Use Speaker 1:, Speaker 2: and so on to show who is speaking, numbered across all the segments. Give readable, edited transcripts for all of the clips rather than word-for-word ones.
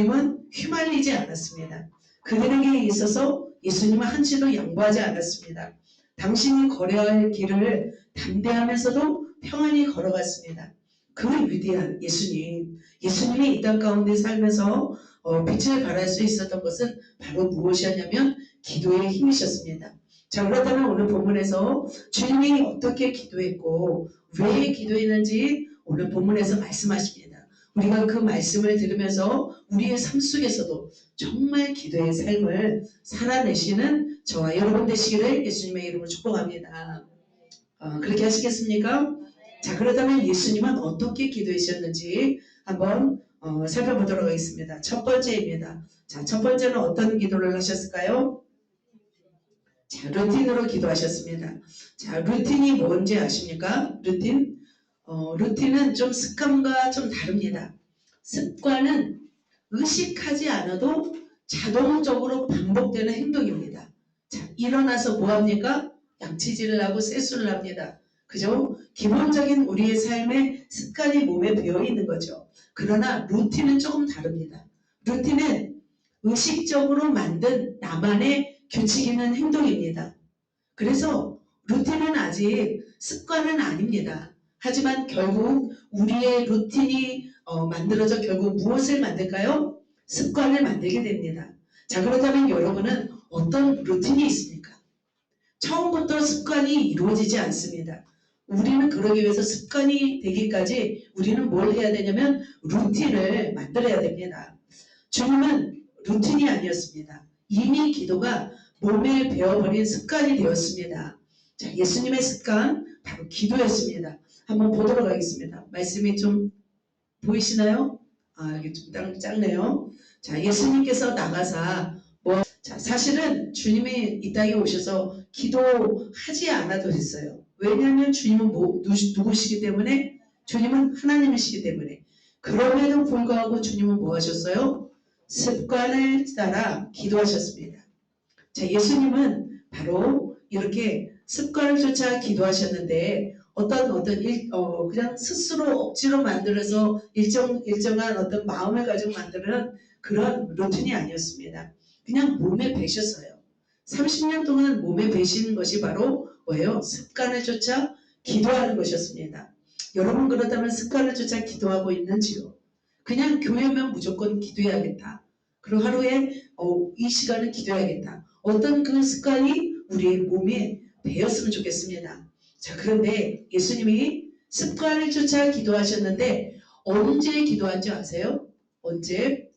Speaker 1: 주님은 휘말리지 않았습니다. 그들에게 있어서 예수님은 한치도 양보하지 않았습니다. 당신이 걸어야 할 길을 담대하면서도 평안히 걸어갔습니다. 그 위대한 예수님이 이 땅 가운데 살면서 빛을 발할 수 있었던 것은 바로 무엇이었냐면 기도의 힘이셨습니다. 자, 그렇다면 오늘 본문에서 주님이 어떻게 기도했고 왜 기도했는지 오늘 본문에서 말씀하십니다. 우리가 그 말씀을 들으면서 우리의 삶 속에서도 정말 기도의 삶을 살아내시는 저와 여러분 되시기를 예수님의 이름으로 축복합니다. 그렇게 하시겠습니까? 자, 그렇다면 예수님은 어떻게 기도하셨는지 한번 살펴보도록 하겠습니다. 첫 번째입니다. 자, 첫 번째는 어떤 기도를 하셨을까요? 자, 루틴으로 기도하셨습니다. 자, 루틴이 뭔지 아십니까? 루틴은 좀 습관과 좀 다릅니다. 습관은 의식하지 않아도 자동적으로 반복되는 행동입니다. 자, 일어나서 뭐합니까? 양치질을 하고 세수를 합니다. 그죠? 기본적인 우리의 삶의 습관이 몸에 배어있는 거죠. 그러나 루틴은 조금 다릅니다. 루틴은 의식적으로 만든 나만의 규칙 있는 행동입니다. 그래서 루틴은 아직 습관은 아닙니다. 하지만 결국 우리의 루틴이 만들어져 결국 무엇을 만들까요? 습관을 만들게 됩니다. 자, 그렇다면 여러분은 어떤 루틴이 있습니까? 처음부터 습관이 이루어지지 않습니다. 우리는 그러기 위해서 습관이 되기까지 우리는 뭘 해야 되냐면 루틴을 만들어야 됩니다. 주님은 루틴이 아니었습니다. 이미 기도가 몸에 배어버린 습관이 되었습니다. 자, 예수님의 습관 바로 기도였습니다. 한번 보도록 하겠습니다. 말씀이 좀 보이시나요? 여기 좀 작네요. 자, 예수님께서 나가사 자, 사실은 주님이 이 땅에 오셔서 기도하지 않아도 됐어요. 왜냐하면 주님은 누구시기 때문에? 주님은 하나님이시기 때문에. 그럼에도 불구하고 주님은 뭐 하셨어요? 습관을 따라 기도하셨습니다. 자, 예수님은 바로 이렇게 습관을 쫓아 기도하셨는데 그냥 스스로 억지로 만들어서 일정한 어떤 마음을 가지고 만드는 그런 루틴이 아니었습니다. 그냥 몸에 배셨어요. 30년 동안 몸에 배신 것이 바로 뭐예요? 습관을 쫓아 기도하는 것이었습니다. 여러분 그렇다면 습관을 쫓아 기도하고 있는지요? 그냥 교회면 무조건 기도해야겠다. 그리고 하루에 이 시간은 기도해야겠다. 어떤 그 습관이 우리의 몸에 배었으면 좋겠습니다. 자, 그런데 예수님이 습관을 쫓아 기도하셨는데 언제 기도한지 아세요? 언제?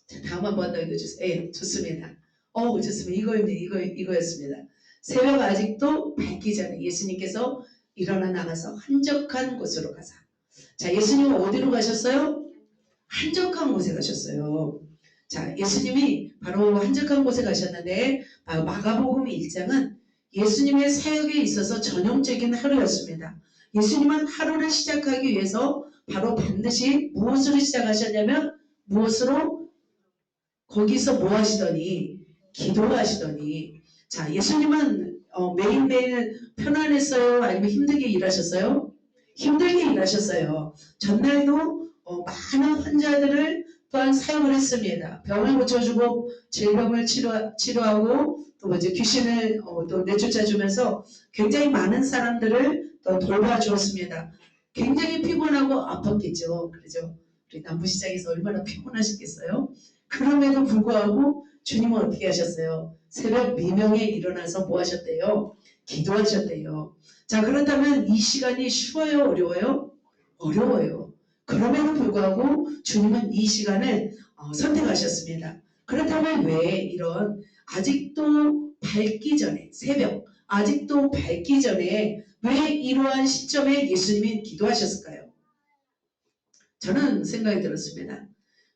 Speaker 1: 자, 다음 한번 더 읽어주세요. 예, 좋습니다. 좋습니다. 이거였습니다. 새벽 아직도 밝기 전에 예수님께서 일어나 나가서 한적한 곳으로 가사. 자, 예수님은 어디로 가셨어요? 한적한 곳에 가셨어요. 자, 예수님이 바로 한적한 곳에 가셨는데 마가복음 1장은 예수님의 사역에 있어서 전형적인 하루였습니다. 예수님은 하루를 시작하기 위해서 바로 반드시 무엇으로 시작하셨냐면 무엇으로? 거기서 뭐 하시더니? 기도하시더니. 자, 예수님은 매일매일 편안했어요? 아니면 힘들게 일하셨어요? 힘들게 일하셨어요. 전날도 많은 환자들을 또한 사용을 했습니다. 병을 고쳐주고 질병을 치료하고 또 이제 귀신을 또 내쫓아주면서 굉장히 많은 사람들을 또 돌봐주었습니다. 굉장히 피곤하고 아팠겠죠. 그렇죠? 우리 남부시장에서 얼마나 피곤하셨겠어요? 그럼에도 불구하고 주님은 어떻게 하셨어요? 새벽 미명에 일어나서 뭐 하셨대요? 기도하셨대요. 자, 그렇다면 이 시간이 쉬워요? 어려워요? 어려워요. 그럼에도 불구하고 주님은 이 시간을 선택하셨습니다. 그렇다면 왜 이런 아직도 밝기 전에 새벽 아직도 밝기 전에 왜 이러한 시점에 예수님이 기도하셨을까요? 저는 생각이 들었습니다.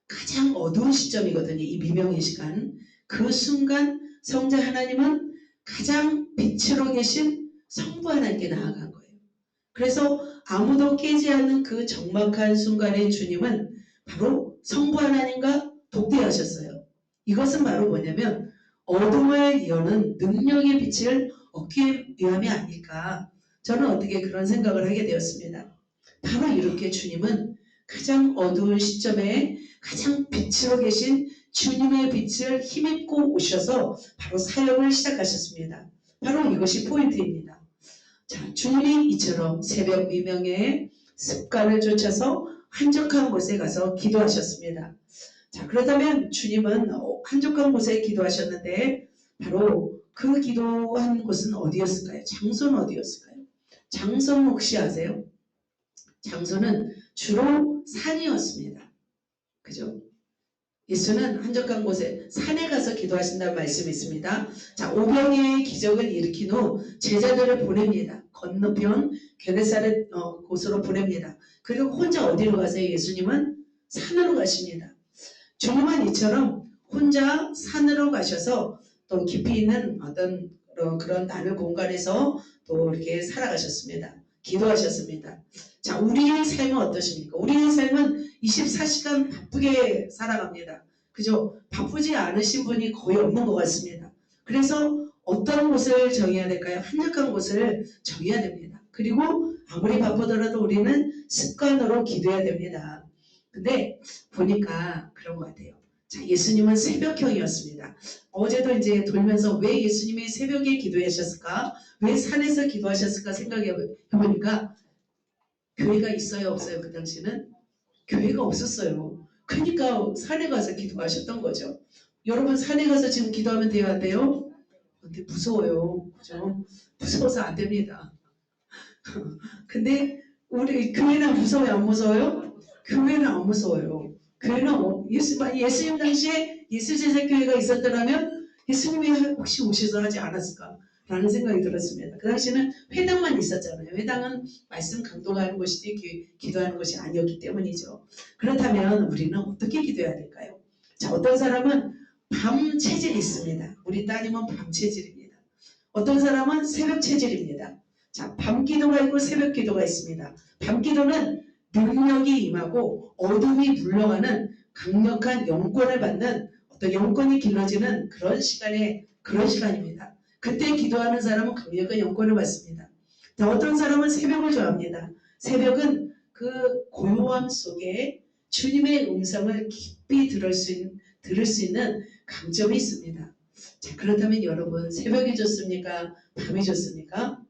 Speaker 1: 가장 어두운 시점이거든요. 이 미명의 시간. 그 순간 성자 하나님은 가장 빛으로 계신 성부 하나님께 나아간 거예요. 그래서 아무도 깨지 않는 그 적막한 순간에 주님은 바로 성부 하나님과 독대하셨어요. 이것은 바로 뭐냐면 어둠을 여는 능력의 빛을 얻기 위함이 아닐까. 저는 어떻게 그런 생각을 하게 되었습니다. 바로 이렇게 주님은 가장 어두운 시점에 가장 빛으로 계신 주님의 빛을 힘입고 오셔서 바로 사역을 시작하셨습니다. 바로 이것이 포인트입니다. 자, 주님이 이처럼 새벽 미명에 습관을 쫓아서 한적한 곳에 가서 기도하셨습니다. 자, 그렇다면 주님은 한적한 곳에 기도하셨는데 바로 그 기도한 곳은 어디였을까요? 장소는 어디였을까요? 장소는 혹시 아세요? 장소는 주로 산이었습니다. 그죠? 예수는 한적한 곳에 산에 가서 기도하신다는 말씀이 있습니다. 자, 오병이의 기적을 일으킨 후 제자들을 보냅니다. 건너편 게네사렛 곳으로 보냅니다. 그리고 혼자 어디로 가세요? 예수님은 산으로 가십니다. 주님은 이처럼 혼자 산으로 가셔서 또 깊이 있는 어떤 그런 나눌 공간에서 또 이렇게 살아가셨습니다. 기도하셨습니다. 자, 우리의 삶은 어떠십니까? 우리의 삶은 24시간 바쁘게 살아갑니다. 그죠? 바쁘지 않으신 분이 거의 없는 것 같습니다. 그래서 어떤 곳을 정해야 될까요? 한적한 곳을 정해야 됩니다. 그리고 아무리 바쁘더라도 우리는 습관으로 기도해야 됩니다. 근데 보니까 그런 것 같아요. 자, 예수님은 새벽형이었습니다. 어제도 이제 돌면서 왜 예수님이 새벽에 기도하셨을까? 왜 산에서 기도하셨을까 생각해 보니까 교회가 있어요, 없어요? 그 당시는 교회가 없었어요. 그러니까 산에 가서 기도하셨던 거죠. 여러분 산에 가서 지금 기도하면 돼요, 안 돼요? 근데 무서워요, 그죠? 무서워서 안 됩니다. 근데 우리 교회는 무서워요, 안 무서워요? 교회는 안 무서워요. 교회는 예수님 당시에 예수제자교회가 있었더라면 예수님이 혹시 오셔서 하지 않았을까? 라는 생각이 들었습니다. 그 당시에는 회당만 있었잖아요. 회당은 말씀 강독하는 곳이지 기도하는 곳이 아니었기 때문이죠. 그렇다면 우리는 어떻게 기도해야 될까요? 자, 어떤 사람은 밤 체질이 있습니다. 우리 따님은 밤 체질입니다. 어떤 사람은 새벽 체질입니다. 자, 밤 기도가 있고 새벽 기도가 있습니다. 밤 기도는 능력이 임하고 어둠이 물러가는 강력한 영권을 받는 어떤 영권이 길러지는 그런 시간입니다. 그때 기도하는 사람은 강력한 영권을 받습니다. 자, 어떤 사람은 새벽을 좋아합니다. 새벽은 그 고요함 속에 주님의 음성을 깊이 들을 수 있는 강점이 있습니다. 자, 그렇다면 여러분 새벽이 좋습니까? 밤이 좋습니까?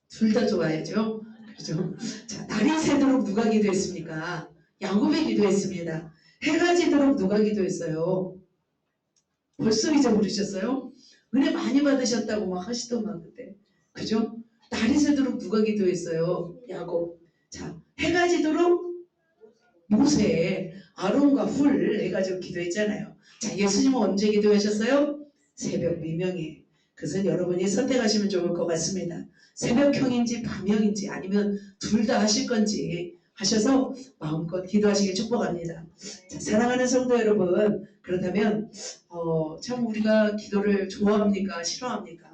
Speaker 1: 둘 다 좋아야죠. 그죠? 자, 날이 새도록 누가 기도했습니까? 야곱이 기도했습니다. 해가 지도록 누가 기도했어요? 벌써 잊어버리셨어요? 은혜 많이 받으셨다고 막 하시더만 그때. 그죠? 날이 새도록 누가 기도했어요? 야곱. 자, 해가 지도록 모세, 아론과 훌 해가지고 기도했잖아요. 자, 예수님은 언제 기도하셨어요? 새벽 미명에. 그것은 여러분이 선택하시면 좋을 것 같습니다. 새벽형인지 밤형인지 아니면 둘 다 하실 건지 하셔서 마음껏 기도하시길 축복합니다. 자, 사랑하는 성도 여러분, 그렇다면 참 우리가 기도를 좋아합니까? 싫어합니까?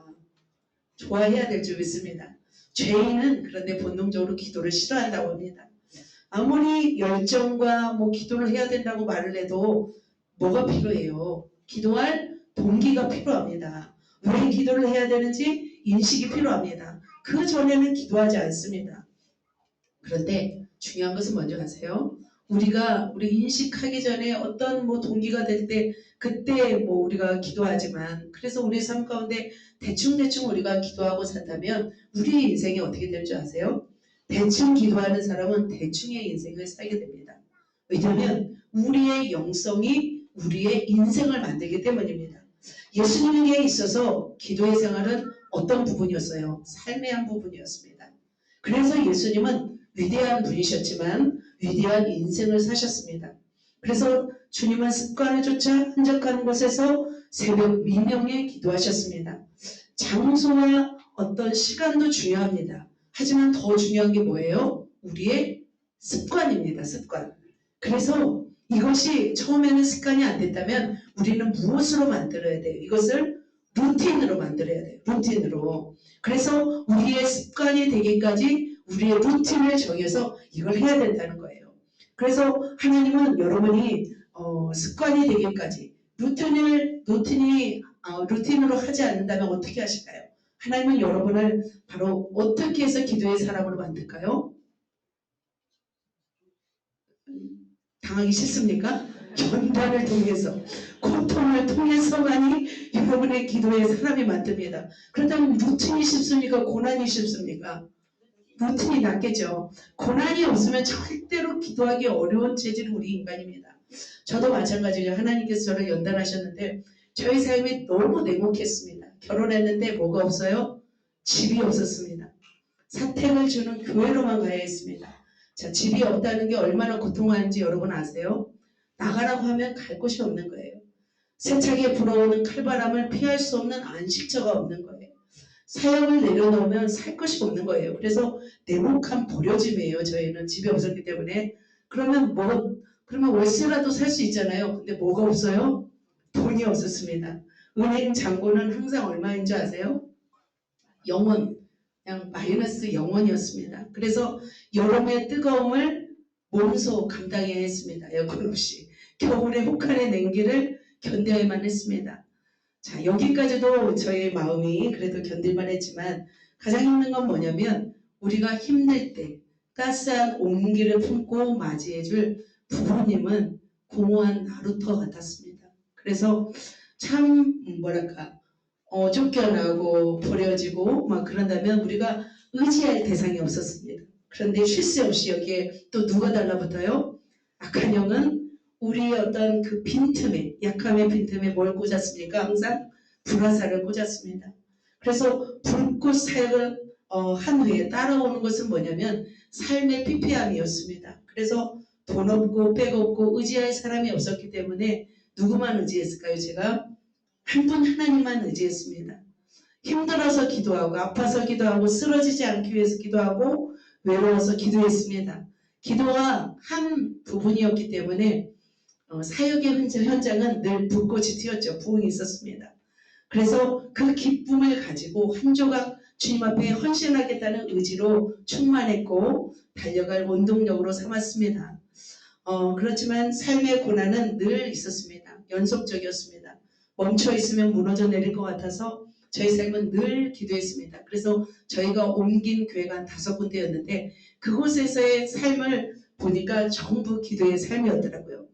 Speaker 1: 좋아해야 될 줄 믿습니다. 죄인은 그런데 본능적으로 기도를 싫어한다고 합니다. 아무리 열정과 기도를 해야 된다고 말을 해도 뭐가 필요해요? 기도할 동기가 필요합니다. 왜 기도를 해야 되는지 인식이 필요합니다. 그 전에는 기도하지 않습니다. 그런데 중요한 것은 먼저 아세요? 우리 인식하기 전에 어떤 동기가 될 때 그때 우리가 기도하지만 그래서 우리 삶 가운데 대충 우리가 기도하고 산다면 우리 인생이 어떻게 될 줄 아세요? 대충 기도하는 사람은 대충의 인생을 살게 됩니다. 왜냐하면 우리의 영성이 우리의 인생을 만들기 때문입니다. 예수님에게 있어서 기도의 생활은 어떤 부분이었어요? 삶의 한 부분이었습니다. 그래서 예수님은 위대한 분이셨지만 위대한 인생을 사셨습니다. 그래서 주님은 습관을 쫓아 한적한 곳에서 새벽 미명에 기도하셨습니다. 장소와 어떤 시간도 중요합니다. 하지만 더 중요한 게 뭐예요? 우리의 습관입니다. 습관. 그래서 이것이 처음에는 습관이 안 됐다면 우리는 무엇으로 만들어야 돼요? 이것을 루틴으로 만들어야 돼요. 루틴으로. 그래서 우리의 습관이 되기까지 우리의 루틴을 정해서 이걸 해야 된다는 거예요. 그래서 하나님은 여러분이 습관이 되기까지 루틴으로 하지 않는다면 어떻게 하실까요? 하나님은 여러분을 바로 어떻게 해서 기도의 사람으로 만들까요? 당하기 싫습니까? 연단을 통해서, 고통을 통해서만이 여러분의 기도에 사람이 만듭니다. 그렇다면 루틴이 쉽습니까? 고난이 쉽습니까? 루틴이 낫겠죠. 고난이 없으면 절대로 기도하기 어려운 체질이 우리 인간입니다. 저도 마찬가지죠. 하나님께서 저를 연단하셨는데 저희 삶이 너무 냉혹했습니다. 결혼했는데 뭐가 없어요? 집이 없었습니다. 사택을 주는 교회로만 가야 했습니다. 자, 집이 없다는 게 얼마나 고통하는지 여러분 아세요? 나가라고 하면 갈 곳이 없는 거예요. 세차게 불어오는 칼바람을 피할 수 없는 안식처가 없는 거예요. 사역을 내려놓으면 살 것이 없는 거예요. 그래서 냉혹한 버려짐이에요. 저희는 집이 없었기 때문에. 그러면 월세라도 살 수 있잖아요. 근데 뭐가 없어요? 돈이 없었습니다. 은행 잔고는 항상 얼마인 줄 아세요? 0원. 그냥 마이너스 0원이었습니다. 그래서 여름의 뜨거움을 몸소 감당해야 했습니다. 에어컨 없이. 겨울에 혹한의 냉기를 견뎌야만 했습니다. 자, 여기까지도 저의 마음이 그래도 견딜만 했지만 가장 힘든 건 뭐냐면 우리가 힘들 때 따스한 온기를 품고 맞이해줄 부모님은 공허한 나루터 같았습니다. 그래서 참 쫓겨나고 버려지고 막 그런다면 우리가 의지할 대상이 없었습니다. 그런데 쉴 새 없이 여기에 또 누가 달라붙어요? 악한 영은 우리의 어떤 그 빈틈에, 약함의 빈틈에 뭘 꽂았습니까? 항상 불화살을 꽂았습니다. 그래서 불꽃 사역을 한 후에 따라오는 것은 뭐냐면 삶의 피폐함이었습니다. 그래서 돈 없고 백 없고 의지할 사람이 없었기 때문에 누구만 의지했을까요? 제가 한 분 하나님만 의지했습니다. 힘들어서 기도하고 아파서 기도하고 쓰러지지 않기 위해서 기도하고 외로워서 기도했습니다. 기도가 한 부분이었기 때문에 사역의 현장은 늘 불꽃이 튀었죠. 부흥이 있었습니다. 그래서 그 기쁨을 가지고 한 조각 주님 앞에 헌신하겠다는 의지로 충만했고 달려갈 원동력으로 삼았습니다. 그렇지만 삶의 고난은 늘 있었습니다. 연속적이었습니다. 멈춰 있으면 무너져 내릴 것 같아서 저희 삶은 늘 기도했습니다. 그래서 저희가 옮긴 교회가 한 5군데였는데 그곳에서의 삶을 보니까 전부 기도의 삶이었더라고요.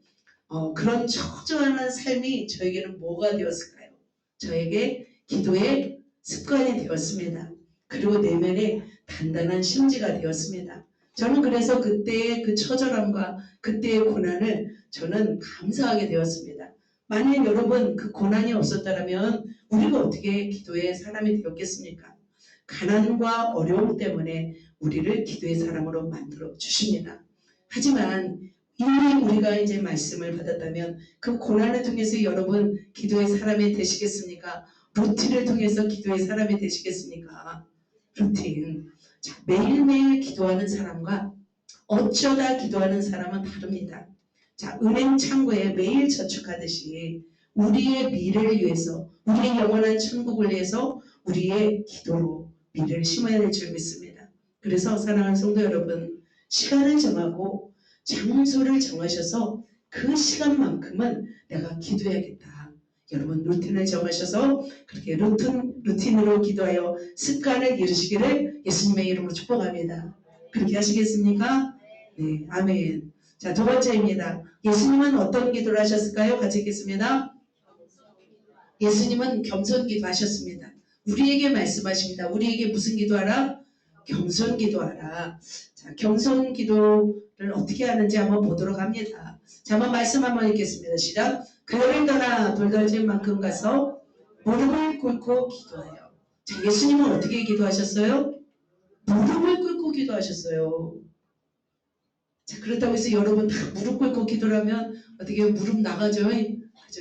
Speaker 1: 그런 초조한 삶이 저에게는 뭐가 되었을까요? 저에게 기도의 습관이 되었습니다. 그리고 내면에 단단한 심지가 되었습니다. 저는 그래서 그때의 그 처절함과 그때의 고난을 저는 감사하게 되었습니다. 만약 여러분 그 고난이 없었다면 우리가 어떻게 기도의 사람이 되었겠습니까? 가난과 어려움 때문에 우리를 기도의 사람으로 만들어 주십니다. 하지만 이미 우리가 이제 말씀을 받았다면 그 고난을 통해서 여러분 기도의 사람이 되시겠습니까? 루틴을 통해서 기도의 사람이 되시겠습니까? 루틴. 자, 매일매일 기도하는 사람과 어쩌다 기도하는 사람은 다릅니다. 자, 은행 창고에 매일 저축하듯이 우리의 미래를 위해서, 우리의 영원한 천국을 위해서 우리의 기도로 미래를 심어야 될 줄 믿습니다. 그래서 사랑하는 성도 여러분, 시간을 정하고 장소를 정하셔서 그 시간만큼은 내가 기도해야겠다. 여러분 루틴을 정하셔서 그렇게 루틴으로 기도하여 습관을 이루시기를 예수님의 이름으로 축복합니다. 그렇게 하시겠습니까? 네, 아멘. 자, 2번째입니다. 예수님은 어떤 기도를 하셨을까요? 같이 읽겠습니다. 예수님은 겸손 기도하셨습니다. 우리에게 말씀하십니다. 우리에게 무슨 기도하라? 겸손 기도하라. 자, 겸손 기도를 어떻게 하는지 한번 보도록 합니다. 자, 한번 말씀 한번 읽겠습니다. 시작. 그를 떠나 돌덜진 만큼 가서 무릎을 꿇고 기도하여. 자, 예수님은 어떻게 기도하셨어요? 무릎을 꿇고 기도하셨어요. 자, 그렇다고 해서 여러분 다 무릎 꿇고 기도를 하면 어떻게 무릎 나가죠?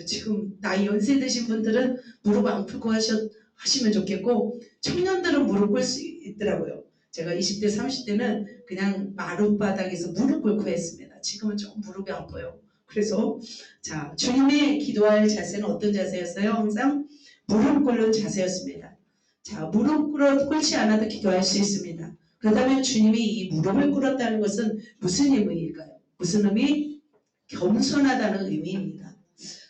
Speaker 1: 지금 나이 연세 드신 분들은 무릎 안 꿇고 하시면 좋겠고 청년들은 무릎 꿇을 수 있더라고요. 제가 20대 30대는 그냥 마룻바닥에서 무릎 꿇고 했습니다. 지금은 좀 무릎이 아파요. 그래서 자, 주님의 기도할 자세는 어떤 자세였어요? 항상 무릎 꿇는 자세였습니다. 자, 무릎 꿇지 않아도 기도할 수 있습니다. 그렇다면 주님이 이 무릎을 꿇었다는 것은 무슨 의미일까요? 무슨 의미? 겸손하다는 의미입니다.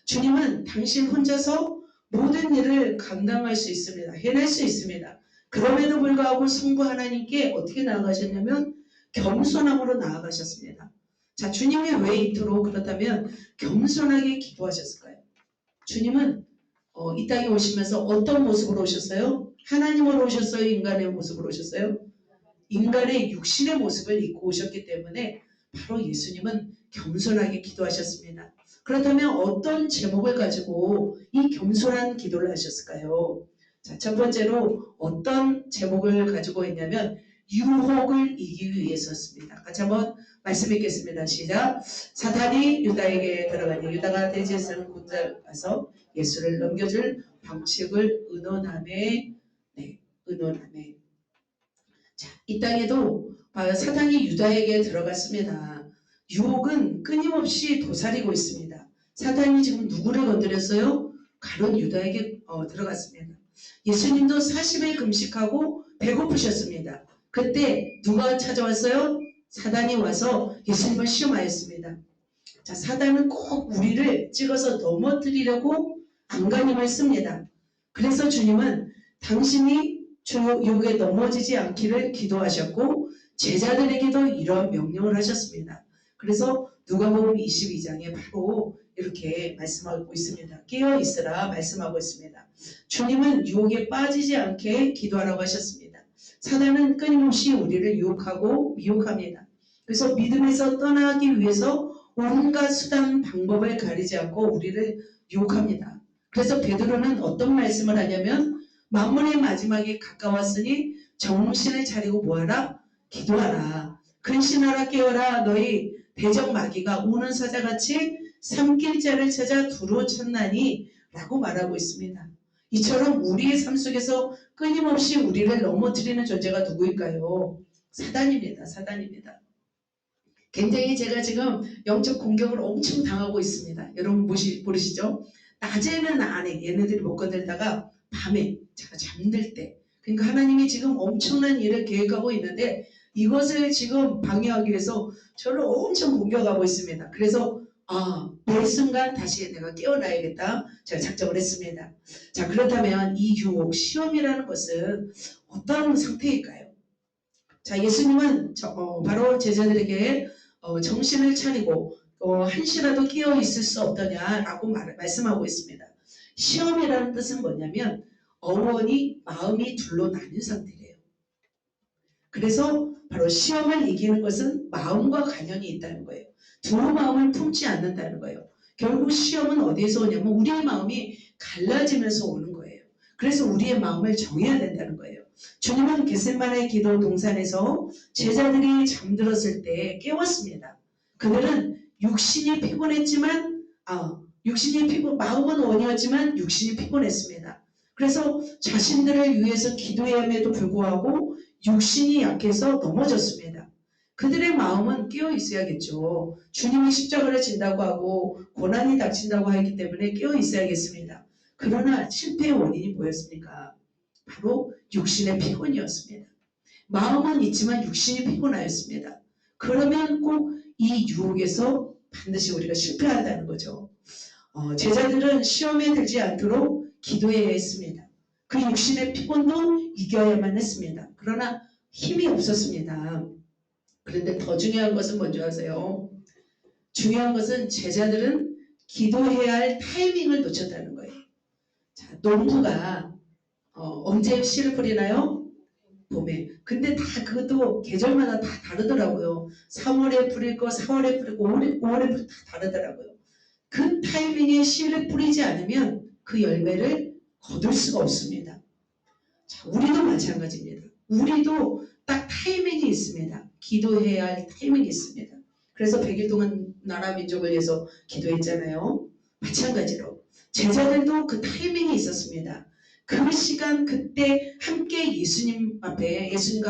Speaker 1: 주님은 당신 혼자서 모든 일을 감당할 수 있습니다. 해낼 수 있습니다. 그럼에도 불구하고 성부 하나님께 어떻게 나아가셨냐면 겸손함으로 나아가셨습니다. 자, 주님이 왜 이토록 그렇다면 겸손하게 기도하셨을까요? 주님은 이 땅에 오시면서 어떤 모습으로 오셨어요? 하나님으로 오셨어요? 인간의 모습으로 오셨어요? 인간의 육신의 모습을 입고 오셨기 때문에 바로 예수님은 겸손하게 기도하셨습니다. 그렇다면 어떤 제목을 가지고 이 겸손한 기도를 하셨을까요? 자, 첫 번째로 어떤 제목을 가지고 있냐면 유혹을 이기기 위해서였습니다. 같이 한번 말씀 읽겠습니다. 시작. 사탄이 유다에게 들어가니 유다가 대제사장 군자를 가서 예수를 넘겨줄 방책을 의논하매, 네, 의논하매. 자, 이 땅에도 사탄이 유다에게 들어갔습니다. 유혹은 끊임없이 도사리고 있습니다. 사탄이 지금 누구를 건드렸어요? 가룟 유다에게 들어갔습니다. 예수님도 40일 금식하고 배고프셨습니다. 그때 누가 찾아왔어요? 사단이 와서 예수님을 시험하였습니다. 자, 사단은 꼭 우리를 찍어서 넘어뜨리려고 안간힘을 씁니다. 그래서 주님은 당신이 유혹에 넘어지지 않기를 기도하셨고 제자들에게도 이러한 명령을 하셨습니다. 그래서 누가복음 22장에 바로 이렇게 말씀하고 있습니다. 깨어 있으라 말씀하고 있습니다. 주님은 유혹에 빠지지 않게 기도하라고 하셨습니다. 사단은 끊임없이 우리를 유혹하고 미혹합니다. 그래서 믿음에서 떠나기 위해서 온갖 수단 방법을 가리지 않고 우리를 유혹합니다. 그래서 베드로는 어떤 말씀을 하냐면 만물의 마지막이 가까웠으니 정신을 차리고 뭐하라? 기도하라. 근신하라 깨어라. 너희 대적 마귀가 우는 사자같이 삼킬자를 찾아 두루 찾나니 라고 말하고 있습니다. 이처럼 우리의 삶 속에서 끊임없이 우리를 넘어뜨리는 존재가 누구일까요? 사단입니다. 사단입니다. 굉장히 제가 지금 영적 공격을 엄청 당하고 있습니다. 여러분 모르시죠? 낮에는 안 해. 얘네들이 못 건들다가 밤에 제가 잠들 때. 그러니까 하나님이 지금 엄청난 일을 계획하고 있는데 이것을 지금 방해하기 위해서 저를 엄청 공격하고 있습니다. 그래서 매 순간 다시 내가 깨어나야겠다. 제가 작정을 했습니다. 자, 그렇다면 이 유혹, 시험이라는 것은 어떤 상태일까요? 자, 예수님은 바로 제자들에게 정신을 차리고 한시라도 깨어 있을 수 없더냐라고 말씀하고 있습니다. 시험이라는 뜻은 뭐냐면 어원이 마음이 둘로 나뉜 상태래요. 그래서 바로 시험을 이기는 것은 마음과 관련이 있다는 거예요. 두 마음을 품지 않는다는 거예요. 결국 시험은 어디에서 오냐면 우리의 마음이 갈라지면서 오는 거예요. 그래서 우리의 마음을 정해야 된다는 거예요. 주님은 겟세마네 기도 동산에서 제자들이 잠들었을 때 깨웠습니다. 그들은 육신이 피곤했지만 마음은 원이었지만 육신이 피곤했습니다. 그래서 자신들을 위해서 기도함에도 불구하고 육신이 약해서 넘어졌습니다. 그들의 마음은 깨어 있어야겠죠. 주님이 십자가를 진다고 하고 고난이 닥친다고 하기 때문에 깨어 있어야겠습니다. 그러나 실패의 원인이 뭐였습니까? 바로 육신의 피곤이었습니다. 마음은 있지만 육신이 피곤하였습니다. 그러면 꼭 이 유혹에서 반드시 우리가 실패한다는 거죠. 제자들은 시험에 들지 않도록 기도해야 했습니다. 그 육신의 피곤도 이겨야만 했습니다. 그러나 힘이 없었습니다. 그런데 더 중요한 것은 뭔지 아세요? 중요한 것은 제자들은 기도해야 할 타이밍을 놓쳤다는 거예요. 자, 농부가 언제 씨를 뿌리나요? 봄에. 근데 다 그것도 계절마다 다 다르더라고요. 3월에 뿌릴 거, 4월에 뿌리고 5월에 뿌리고 다 다르더라고요. 그 타이밍에 씨를 뿌리지 않으면 그 열매를 거둘 수가 없습니다. 자, 우리도 마찬가지입니다. 우리도 딱 타이밍이 있습니다. 기도해야 할 타이밍이 있습니다. 그래서 100일 동안 나라 민족을 위해서 기도했잖아요. 마찬가지로 제자들도 그 타이밍이 있었습니다. 그 시간 그때 함께 예수님과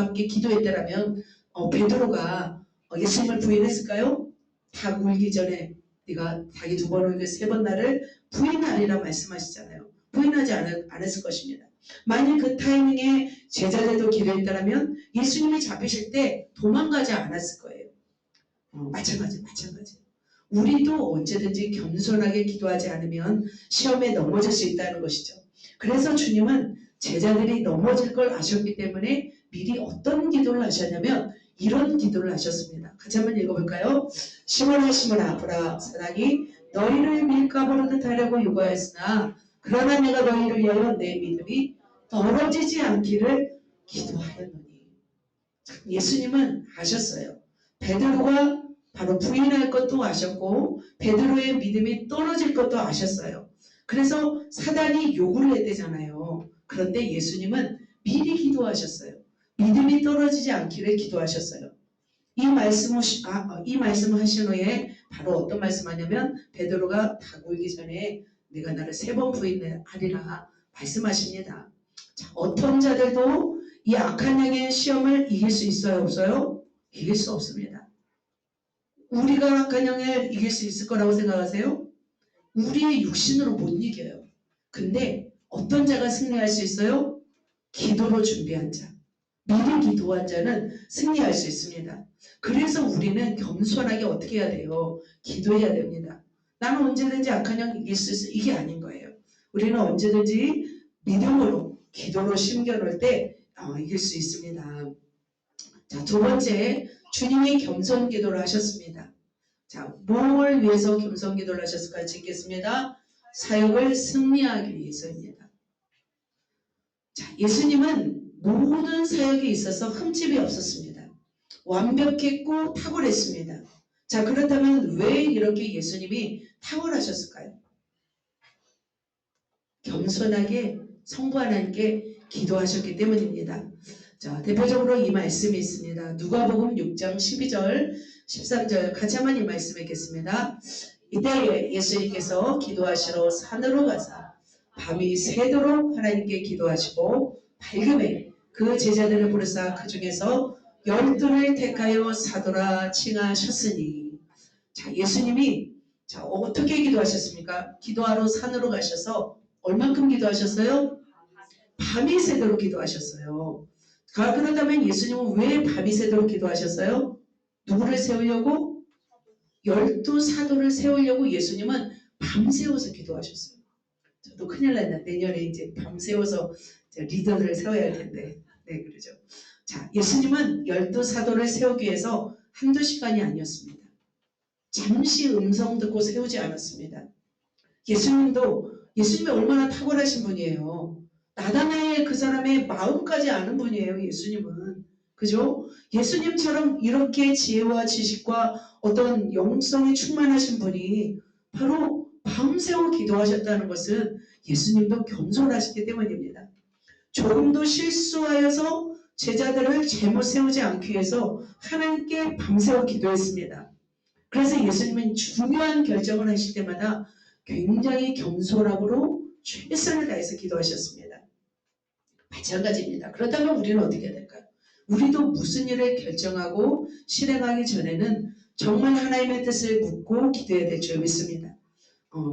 Speaker 1: 함께 기도했더라면 베드로가 예수님을 부인했을까요? 닭 울기 전에 네가 닭이 2번 울고 3번 나를 부인하리라 말씀하시잖아요. 부인하지 않았을 것입니다. 만약 그 타이밍에 제자들도 기도했더라면 예수님이 잡히실 때 도망가지 않았을 거예요. 마찬가지. 우리도 언제든지 겸손하게 기도하지 않으면 시험에 넘어질 수 있다는 것이죠. 그래서 주님은 제자들이 넘어질 걸 아셨기 때문에 미리 어떤 기도를 하셨냐면 이런 기도를 하셨습니다. 같이 한번 읽어볼까요? 시몬아 시몬아 보라 사단이 너희를 밀가부르듯 하려고 요구하였으나 그러나 내가 너희를 위하여 내 믿음이 떨어지지 않기를 기도하였노니. 예수님은 아셨어요. 베드로가 바로 부인할 것도 아셨고 베드로의 믿음이 떨어질 것도 아셨어요. 그래서 사단이 요구를 했대잖아요. 그런데 예수님은 미리 기도하셨어요. 믿음이 떨어지지 않기를 기도하셨어요. 이 말씀을 하신 후에 바로 어떤 말씀하냐면 베드로가 닭 울기 전에 네가 나를 3번 부인하리라 말씀하십니다. 자, 어떤 자들도 이 악한 영의 시험을 이길 수 있어요? 없어요? 이길 수 없습니다. 우리가 악한 영을 이길 수 있을 거라고 생각하세요? 우리의 육신으로 못 이겨요. 근데 어떤 자가 승리할 수 있어요? 기도로 준비한 자. 미리 기도한 자는 승리할 수 있습니다. 그래서 우리는 겸손하게 어떻게 해야 돼요? 기도해야 됩니다. 나는 언제든지 악한 영 이길 수 있어. 이게 아닌 거예요. 우리는 언제든지 믿음으로 기도로 심겨놓을 때 이길 수 있습니다. 자, 두 번째, 주님이 겸손 기도를 하셨습니다. 자, 뭘 위해서 겸손 기도를 하셨을까 읽겠습니다. 사역을 승리하기 위해서입니다. 자, 예수님은 모든 사역에 있어서 흠집이 없었습니다. 완벽했고 탁월했습니다. 자, 그렇다면 왜 이렇게 예수님이 탁월하셨을까요? 겸손하게 성부 하나님께 기도하셨기 때문입니다. 자, 대표적으로 이 말씀이 있습니다. 누가복음 6장 12절, 13절 같이 한번 이 말씀 읽겠습니다. 이때 예수님께서 기도하시러 산으로 가사 밤이 새도록 하나님께 기도하시고 밝음에 그 제자들을 부르사 그 중에서 12를 택하여 사도라 칭하셨으니. 자, 예수님이 어떻게 기도하셨습니까? 기도하러 산으로 가셔서 얼만큼 기도하셨어요? 밤이 새도록 기도하셨어요. 그렇다면 예수님은 왜 밤이 새도록 기도하셨어요? 누구를 세우려고? 12사도를 세우려고 예수님은 밤새워서 기도하셨어요. 저도 큰일 났나. 내년에 이제 밤새워서 리더를 세워야 할 텐데. 네, 그러죠. 자, 예수님은 12사도를 세우기 위해서 한두 시간이 아니었습니다. 잠시 음성 듣고 세우지 않았습니다. 예수님이 얼마나 탁월하신 분이에요. 나다나엘 그 사람의 마음까지 아는 분이에요. 예수님은. 그죠? 예수님처럼 이렇게 지혜와 지식과 어떤 영성이 충만하신 분이 바로 밤새워 기도하셨다는 것은 예수님도 겸손하시기 때문입니다. 조금도 실수하여서 제자들을 잘못 세우지 않기 위해서 하나님께 밤새워 기도했습니다. 그래서 예수님은 중요한 결정을 하실 때마다 굉장히 겸손함으로 최선을 다해서 기도하셨습니다. 마찬가지입니다. 그렇다면 우리는 어떻게 해야 될까요? 우리도 무슨 일을 결정하고 실행하기 전에는 정말 하나님의 뜻을 묻고 기도해야 될 줄 믿습니다.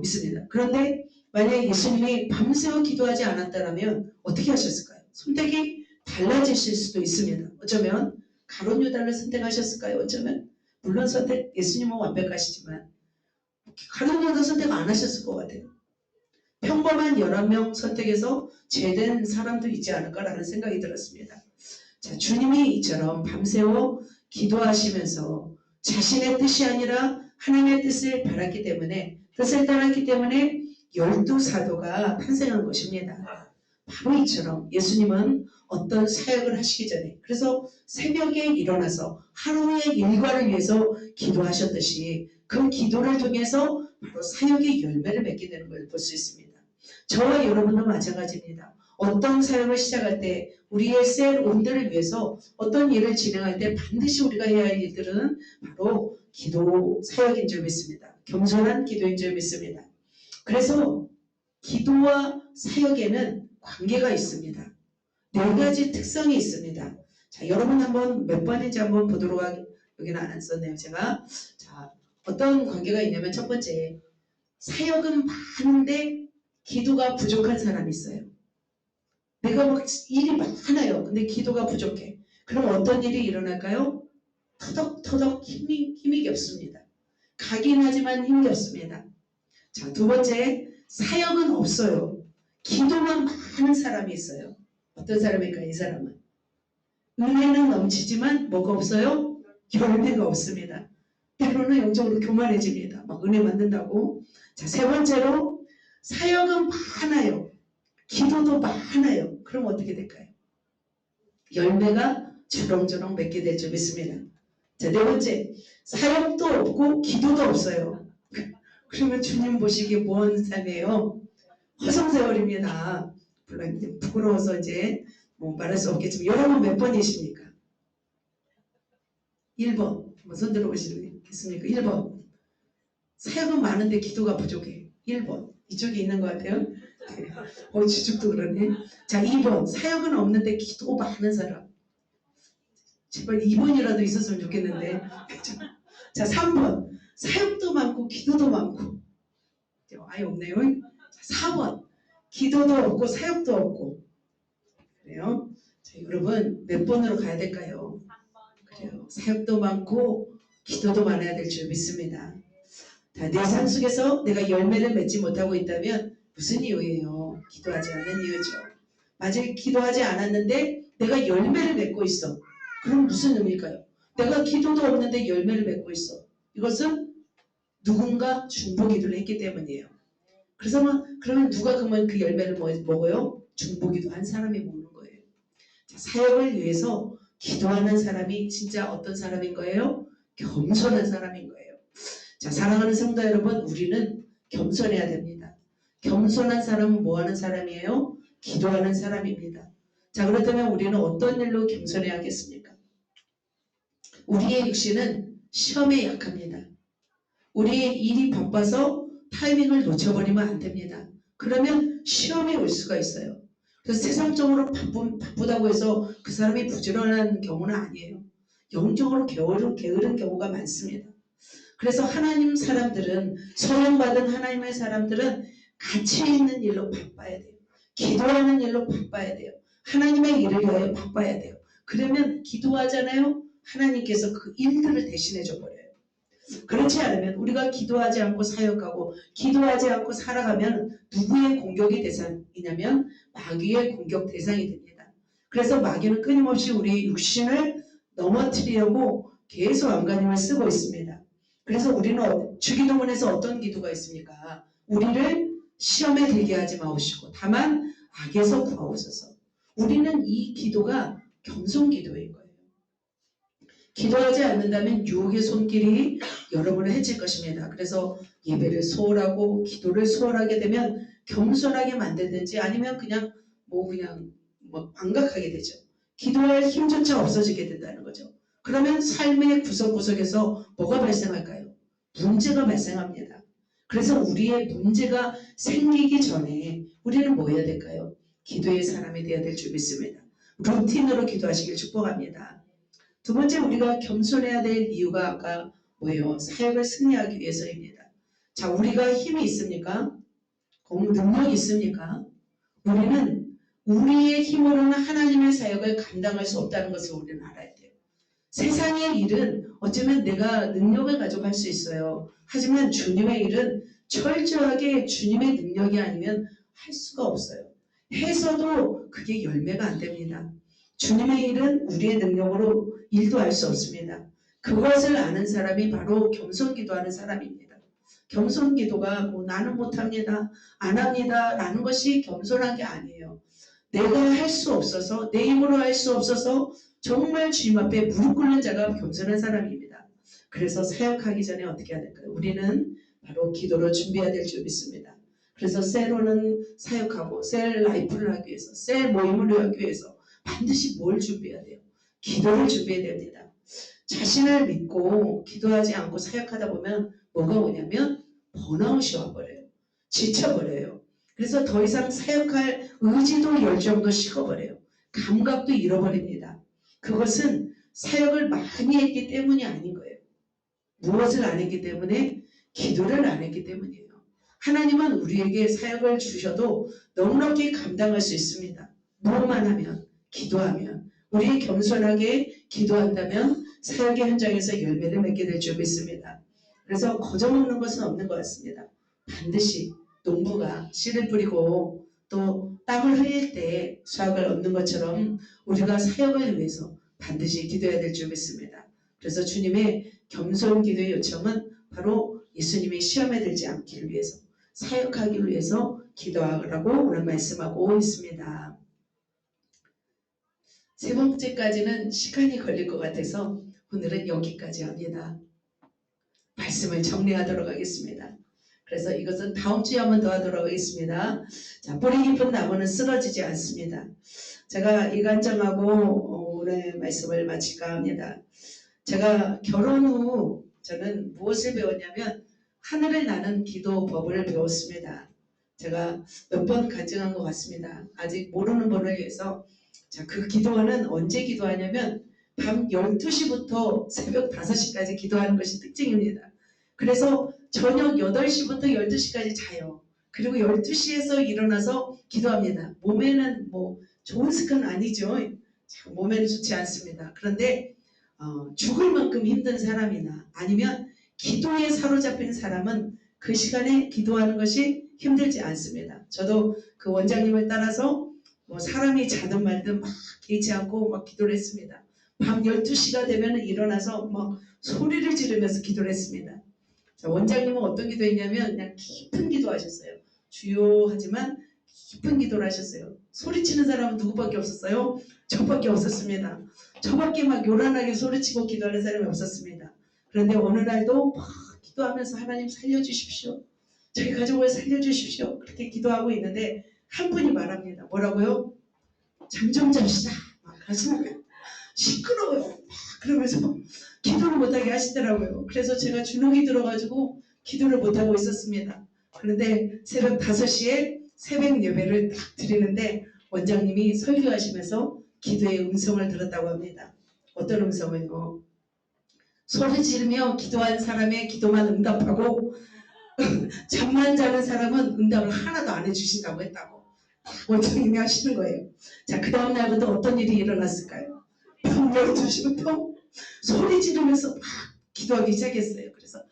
Speaker 1: 믿습니다. 그런데 만약에 예수님이 밤새워 기도하지 않았다면 어떻게 하셨을까요? 선택이 달라지실 수도 있습니다. 어쩌면 가룟 유다를 선택하셨을까요? 어쩌면 물론 예수님은 완벽하시지만 가룟 유다 선택 안 하셨을 것 같아요. 평범한 11명 선택해서 제된 사람도 있지 않을까라는 생각이 들었습니다. 자, 주님이 이처럼 밤새워 기도하시면서 자신의 뜻이 아니라 하나님의 뜻을 바랐기 때문에 뜻을 따랐기 때문에 12사도가 탄생한 것입니다. 바로 이처럼 예수님은 어떤 사역을 하시기 전에 그래서 새벽에 일어나서 하루의 일과를 위해서 기도하셨듯이 그 기도를 통해서 바로 사역의 열매를 맺게 되는 걸 볼 수 있습니다. 저와 여러분도 마찬가지입니다. 어떤 사역을 시작할 때 우리의 셀 온들을 위해서 어떤 일을 진행할 때 반드시 우리가 해야 할 일들은 바로 기도 사역인 줄 믿습니다. 겸손한 기도인 줄 믿습니다. 그래서 기도와 사역에는 관계가 있습니다. 4가지 특성이 있습니다. 자, 여러분 한번 몇 번인지 한번 보도록 여기는 안 썼네요. 제가. 자, 어떤 관계가 있냐면 첫 번째, 사역은 많은데 기도가 부족한 사람이 있어요. 내가 막 일이 많아요. 근데 기도가 부족해. 그럼 어떤 일이 일어날까요? 터덕터덕 힘이 없습니다. 가긴 하지만 힘이 없습니다. 자, 두 번째, 사역은 없어요. 기도만 많은 사람이 있어요. 어떤 사람일까요? 이 사람은 은혜는 넘치지만 뭐가 없어요? 열매가 없습니다. 때로는 영적으로 교만해집니다. 막 은혜 받는다고. 자, 세 번째로 사역은 많아요. 기도도 많아요. 그럼 어떻게 될까요? 열매가 주렁주렁 맺게 될 줄 믿습니다. 자, 네 번째, 사역도 없고 기도도 없어요. 그러면 주님 보시기에 뭔 삶이에요? 허송세월입니다. 물론 이제 부끄러워서 이제 뭐 말할 수 없겠지만 여러분 몇 번이십니까? 1번. 한번 손 들어보시겠습니까? 1번. 사역은 많은데 기도가 부족해. 1번. 이쪽에 있는 것 같아요. 주축도 그러네. 자, 2번. 사역은 없는데 기도 많은 사람. 제발 2번이라도 있었으면 좋겠는데. 자, 3번. 사역도 많고 기도도 많고. 아예 없네요. 자, 4번. 기도도 없고 사역도 없고. 그래요? 자, 여러분 몇 번으로 가야 될까요? 그래요. 사역도 많고 기도도 많아야 될 줄 믿습니다. 내 삶 속에서 내가 열매를 맺지 못하고 있다면 무슨 이유예요? 기도하지 않는 이유죠. 만약에 기도하지 않았는데 내가 열매를 맺고 있어. 그럼 무슨 의미일까요? 내가 기도도 없는데 열매를 맺고 있어. 이것은 누군가 중보기도를 했기 때문이에요. 그래서 그러면 누가 그러면 그 열매를 먹어요? 중보기도 한 사람이 먹는 거예요. 자, 사역을 위해서 기도하는 사람이 진짜 어떤 사람인 거예요? 겸손한 사람인 거예요. 자, 사랑하는 성도 여러분, 우리는 겸손해야 됩니다. 겸손한 사람은 뭐 하는 사람이에요? 기도하는 사람입니다. 자, 그렇다면 우리는 어떤 일로 겸손해야겠습니까? 우리의 육신은 시험에 약합니다. 우리의 일이 바빠서 타이밍을 놓쳐버리면 안 됩니다. 그러면 시험이 올 수가 있어요. 그래서 세상적으로 바쁘다고 해서 그 사람이 부지런한 경우는 아니에요. 영적으로 게으른 경우가 많습니다. 그래서 하나님 사람들은, 소명받은 하나님의 사람들은 가치 있는 일로 바빠야 돼요. 기도하는 일로 바빠야 돼요. 하나님의 일을 위하여 바빠야 돼요. 그러면 기도하잖아요. 하나님께서 그 일들을 대신해 줘버려요. 그렇지 않으면 우리가 기도하지 않고 사역하고 기도하지 않고 살아가면 누구의 공격이 대상이냐면 마귀의 공격 대상이 됩니다. 그래서 마귀는 끊임없이 우리 육신을 넘어뜨리려고 계속 안간힘을 쓰고 있습니다. 그래서 우리는 주기도문에서 어떤 기도가 있습니까? 우리를 시험에 들게 하지 마옵시고 다만 악에서 구하옵소서. 우리는 이 기도가 겸손 기도인 거예요. 기도하지 않는다면 유혹의 손길이 여러분을 해칠 것입니다. 그래서 예배를 소홀하고 기도를 소홀하게 되면 겸손하게 만들든지 아니면 그냥 망각하게 되죠. 기도할 힘조차 없어지게 된다는 거죠. 그러면 삶의 구석구석에서 뭐가 발생할까요? 문제가 발생합니다. 그래서 우리의 문제가 생기기 전에 우리는 뭐 해야 될까요? 기도의 사람이 되어야 될 줄 믿습니다. 루틴으로 기도하시길 축복합니다. 두 번째 우리가 겸손해야 될 이유가 아까 뭐예요? 사역을 승리하기 위해서입니다. 자, 우리가 힘이 있습니까? 능력이 있습니까? 우리는 우리의 힘으로는 하나님의 사역을 감당할 수 없다는 것을 우리는 알아야 돼요. 세상의 일은 어쩌면 내가 능력을 가지고 할 수 있어요. 하지만 주님의 일은 철저하게 주님의 능력이 아니면 할 수가 없어요. 해서도 그게 열매가 안 됩니다. 주님의 일은 우리의 능력으로 일도 할 수 없습니다. 그것을 아는 사람이 바로 겸손기도하는 사람입니다. 겸손기도가 나는 못합니다, 안 합니다 라는 것이 겸손한 게 아니에요. 내가 할 수 없어서, 내 힘으로 할 수 없어서 정말 주님 앞에 무릎 꿇는 자가 겸손한 사람입니다. 그래서 사역하기 전에 어떻게 해야 될까요? 우리는 바로 기도로 준비해야 될 줄 믿습니다. 그래서 셀로는 사역하고 셀 라이프를 하기 위해서, 셀 모임을 하기 위해서 반드시 뭘 준비해야 돼요? 기도를 준비해야 됩니다. 자신을 믿고 기도하지 않고 사역하다 보면 뭐가 오냐면 번아웃이 와버려요. 지쳐버려요. 그래서 더 이상 사역할 의지도 열정도 식어버려요. 감각도 잃어버립니다. 그것은 사역을 많이 했기 때문이 아닌 거예요. 무엇을 안 했기 때문에? 기도를 안 했기 때문이에요. 하나님은 우리에게 사역을 주셔도 넉넉히 감당할 수 있습니다. 무엇만 하면? 기도하면. 우리 겸손하게 기도한다면 사역의 현장에서 열매를 맺게 될 줄 믿습니다. 그래서 거저먹는 것은 없는 것 같습니다. 반드시 농부가 씨를 뿌리고 또 땀을 흘릴 때 수확을 얻는 것처럼 우리가 사역을 위해서 반드시 기도해야 될 줄 믿습니다. 그래서 주님의 겸손 기도의 요청은 바로 예수님이 시험에 들지 않기를 위해서, 사역하기 위해서 기도하라고 오늘 말씀하고 있습니다. 세 번째까지는 시간이 걸릴 것 같아서 오늘은 여기까지 합니다. 말씀을 정리하도록 하겠습니다. 그래서 이것은 다음 주에 한번 더 하도록 하겠습니다. 자, 뿌리 깊은 나무는 쓰러지지 않습니다. 제가 이 관점하고 오늘 말씀을 마칠까 합니다. 제가 결혼 후 저는 무엇을 배웠냐면 하늘을 나는 기도법을 배웠습니다. 제가 몇 번 간증한 것 같습니다. 아직 모르는 분을 위해서. 자, 그 기도는 언제 기도하냐면 밤 12시부터 새벽 5시까지 기도하는 것이 특징입니다. 그래서 저녁 8시부터 12시까지 자요. 그리고 12시에서 일어나서 기도합니다. 몸에는 뭐 좋은 습관은 아니죠. 자, 몸에는 좋지 않습니다. 그런데 죽을 만큼 힘든 사람이나 아니면 기도에 사로잡힌 사람은 그 시간에 기도하는 것이 힘들지 않습니다. 저도 그 원장님을 따라서 뭐 사람이 자든 말든 막 개의치 않고 막 기도를 했습니다. 밤 12시가 되면 일어나서 막 소리를 지르면서 기도를 했습니다. 자, 원장님은 어떤 기도했냐면 그냥 깊은 기도하셨어요. 주요 하지만 깊은 기도를 하셨어요. 소리치는 사람은 누구밖에 없었어요? 저밖에 없었습니다. 저밖에 막 요란하게 소리치고 기도하는 사람이 없었습니다. 그런데 어느 날도 막 기도하면서 하나님 살려주십시오. 저희 가족을 살려주십시오. 그렇게 기도하고 있는데 한 분이 말합니다. 뭐라고요? 잠 좀 잡시다. 막 하시는 거예요. 시끄러워요. 막 그러면서 기도를 못하게 하시더라고요. 그래서 제가 주눅이 들어가지고 기도를 못하고 있었습니다. 그런데 새벽 5시에 새벽 예배를 딱 드리는데 원장님이 설교하시면서 기도의 음성을 들었다고 합니다. 어떤 음성을요? 소리 지르며 기도한 사람의 기도만 응답하고 잠만 자는 사람은 응답을 하나도 안 해주신다고 했다고 원장님이 하시는 거예요. 자, 그 다음 날부터 어떤 일이 일어났을까요? 밤 12시부터 소리 지르면서 막 기도하기 시작했어요. 그래서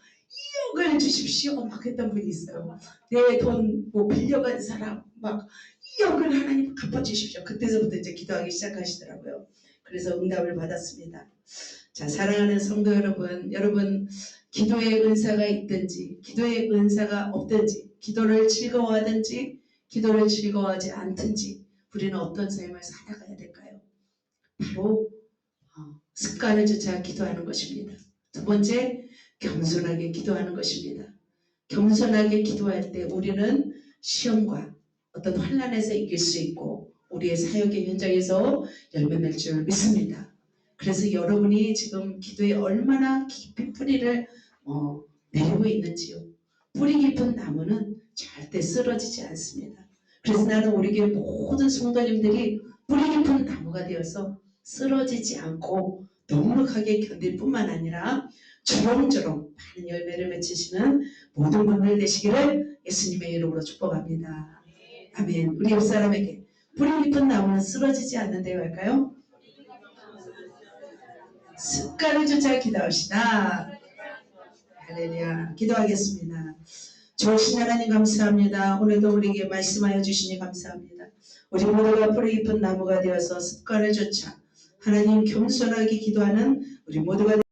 Speaker 1: 2억을 주십시오 막 했던 분이 있어요. 내 돈 뭐 빌려간 사람 막 2억을 하나님 갚아주십시오. 그때서부터 이제 기도하기 시작하시더라고요. 그래서 응답을 받았습니다. 자, 사랑하는 성도 여러분, 여러분 기도의 은사가 있든지 기도의 은사가 없든지 기도를 즐거워하든지 기도를 즐거워하지 않든지 우리는 어떤 삶을 살아가야 될까요? 바로 습관을 쫓아 기도하는 것입니다. 두 번째, 겸손하게 기도하는 것입니다. 겸손하게 기도할 때 우리는 시험과 어떤 환난에서 이길 수 있고 우리의 사역의 현장에서 열매 맺을 줄 믿습니다. 그래서 여러분이 지금 기도에 얼마나 깊이 뿌리를 내리고 있는지요. 뿌리 깊은 나무는 절대 쓰러지지 않습니다. 그래서 나는 우리 교회 모든 성도님들이 뿌리 깊은 나무가 되어서 쓰러지지 않고 넉넉하게 견딜 뿐만 아니라 주렁주렁 많은 열매를 맺히시는 모든 분들 되시기를 예수님의 이름으로 축복합니다. 아멘. 우리 옆 사람에게 뿌리 깊은 나무는 쓰러지지 않는데요 할까요? 습관을 쫓아 기도합시다. 할렐루야. 기도하겠습니다. 좋으신 하나님 감사합니다. 오늘도 우리에게 말씀하여 주시니 감사합니다. 우리 모두가 뿌리 깊은 나무가 되어서 습관을 쫓아 하나님 겸손하게 기도하는 우리 모두가